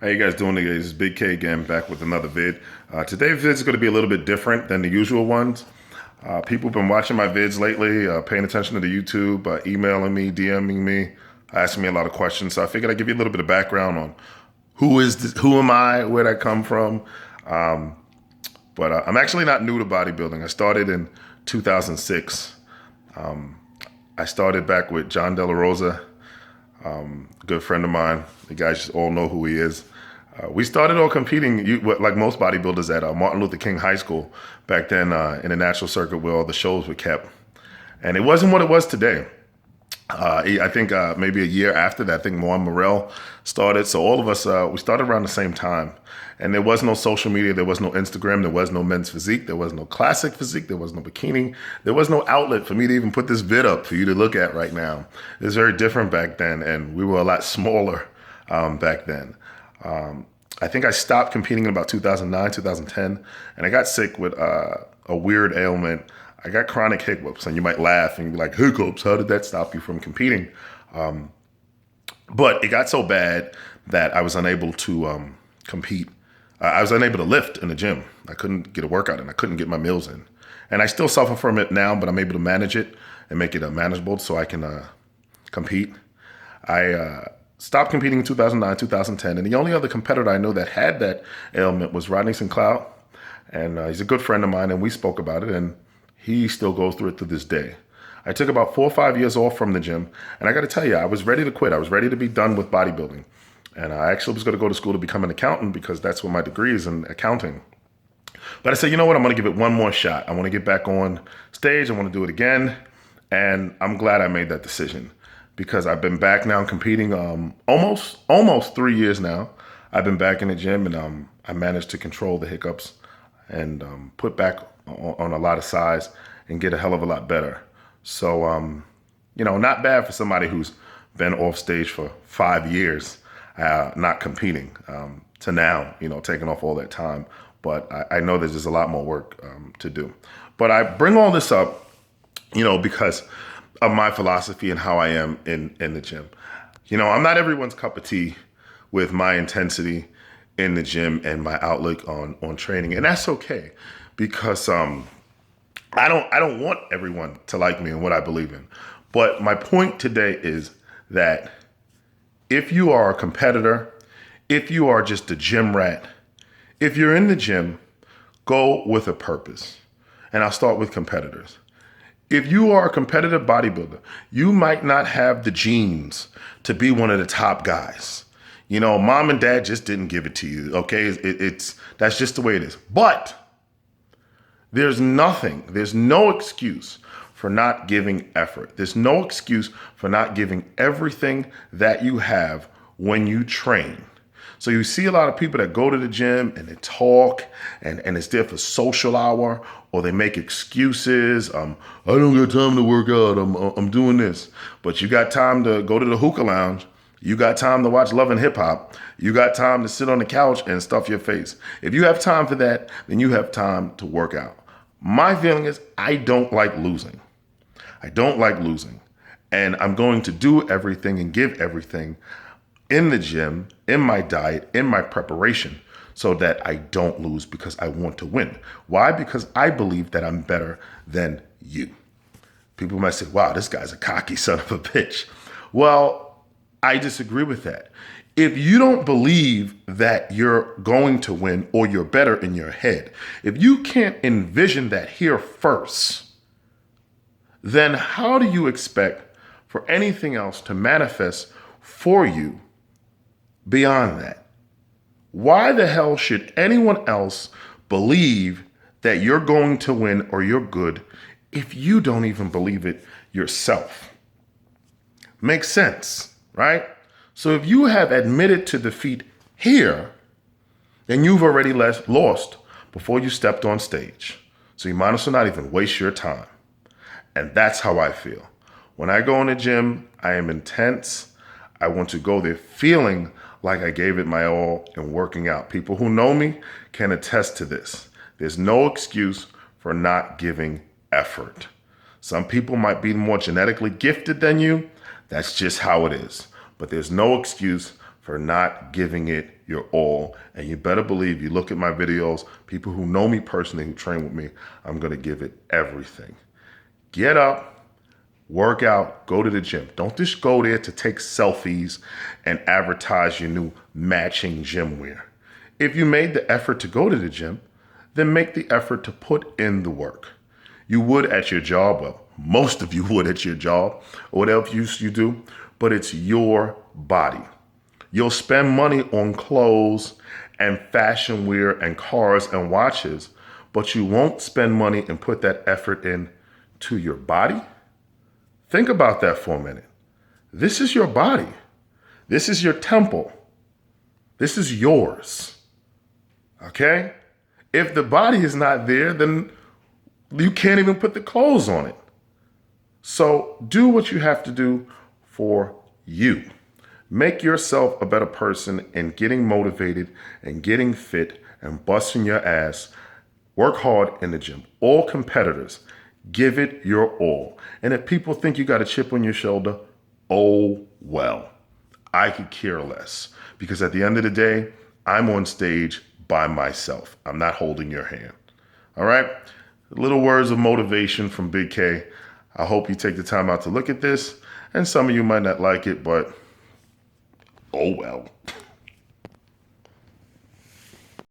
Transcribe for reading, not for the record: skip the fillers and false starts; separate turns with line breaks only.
How you guys doing today? This is Big K again, back with another vid. Today's vid is going to be a little bit different than the usual ones. People have been watching my vids lately, paying attention to the YouTube, emailing me, DMing me, asking me a lot of questions. So I figured I'd give you a little bit of background on who am I, where'd I come from. But I'm actually not new to bodybuilding. I started in 2006. I started back with John De La Rosa, a good friend of mine. You guys just all know who he is. We started all competing, like most bodybuilders, at Martin Luther King High School back then in the natural circuit where all the shows were kept. And it wasn't what it was today. I think maybe a year after that, I think Moan Morrell started. So all of us, we started around the same time. And there was no social media. There was no Instagram. There was no men's physique. There was no classic physique. There was no bikini. There was no outlet for me to even put this vid up for you to look at right now. It was very different back then. And we were a lot smaller back then. I think I stopped competing in about 2009, 2010. And I got sick with a weird ailment. I got chronic hiccups, and you might laugh and be like, hiccups, how did that stop you from competing? But it got so bad that I was unable to compete. I was unable to lift in the gym. I couldn't get a workout in. I couldn't get my meals in. And I still suffer from it now, but I'm able to manage it and make it manageable so I can compete. I stopped competing in 2009, 2010, and the only other competitor I know that had that ailment was Rodney Sinclair. And he's a good friend of mine, and we spoke about it, and he still goes through it to this day. I took about 4 or 5 years off from the gym, and I got to tell you, I was ready to quit. I was ready to be done with bodybuilding. And I actually was going to go to school to become an accountant because that's what my degree is, in accounting. But I said, you know what? I'm going to give it one more shot. I want to get back on stage. I want to do it again. And I'm glad I made that decision because I've been back now competing almost 3 years now. I've been back in the gym, and I managed to control the hiccups and put back on a lot of size and get a hell of a lot better. So, not bad for somebody who's been off stage for 5 years, not competing, to now, taking off all that time. But I know there's just a lot more work to do. But I bring all this up, because of my philosophy and how I am in the gym. I'm not everyone's cup of tea with my intensity in the gym and my outlook on training. And that's okay because I don't want everyone to like me and what I believe in. But my point today is that if you are a competitor, if you are just a gym rat, if you're in the gym, go with a purpose. And I'll start with competitors. If you are a competitive bodybuilder, you might not have the genes to be one of the top guys. Mom and dad just didn't give it to you, okay? That's just the way it is. But there's no excuse for not giving effort. There's no excuse for not giving everything that you have when you train. So you see a lot of people that go to the gym and they talk and it's there for social hour, or they make excuses. I don't got time to work out. I'm doing this. But you got time to go to the hookah lounge. You got time to watch Love and Hip Hop. You got time to sit on the couch and stuff your face. If you have time for that, then you have time to work out. My feeling is I don't like losing. I don't like losing. And I'm going to do everything and give everything in the gym, in my diet, in my preparation, so that I don't lose because I want to win. Why? Because I believe that I'm better than you. People might say, wow, this guy's a cocky son of a bitch. Well, I disagree with that. If you don't believe that you're going to win or you're better in your head, if you can't envision that here first, then how do you expect for anything else to manifest for you beyond that? Why the hell should anyone else believe that you're going to win or you're good if you don't even believe it yourself? Makes sense, right? So if you have admitted to defeat here, then you've already lost before you stepped on stage. So you might as well not even waste your time. And that's how I feel. When I go in the gym, I am intense. I want to go there feeling like I gave it my all in working out. People who know me can attest to this. There's no excuse for not giving effort. Some people might be more genetically gifted than you. That's just how it is. But there's no excuse for not giving it your all. And you better believe, you look at my videos, people who know me personally, who train with me, I'm going to give it everything. Get up, work out, go to the gym. Don't just go there to take selfies and advertise your new matching gym wear. If you made the effort to go to the gym, then make the effort to put in the work. You would at your job, well, most of you would at your job, or whatever use you do, but it's your body. You'll spend money on clothes and fashion wear and cars and watches, but you won't spend money and put that effort in to your body. Think about that for a minute. This is your body. This is your temple. This is yours. Okay? If the body is not there, then you can't even put the clothes on it. So do what you have to do for you. Make yourself a better person in getting motivated and getting fit and busting your ass. Work hard in the gym. All competitors, give it your all. And if people think you got a chip on your shoulder, oh well. I could care less, because at the end of the day, I'm on stage by myself. I'm not holding your hand. All right? Little words of motivation from Big K. I hope you take the time out to look at this. And some of you might not like it, but oh well.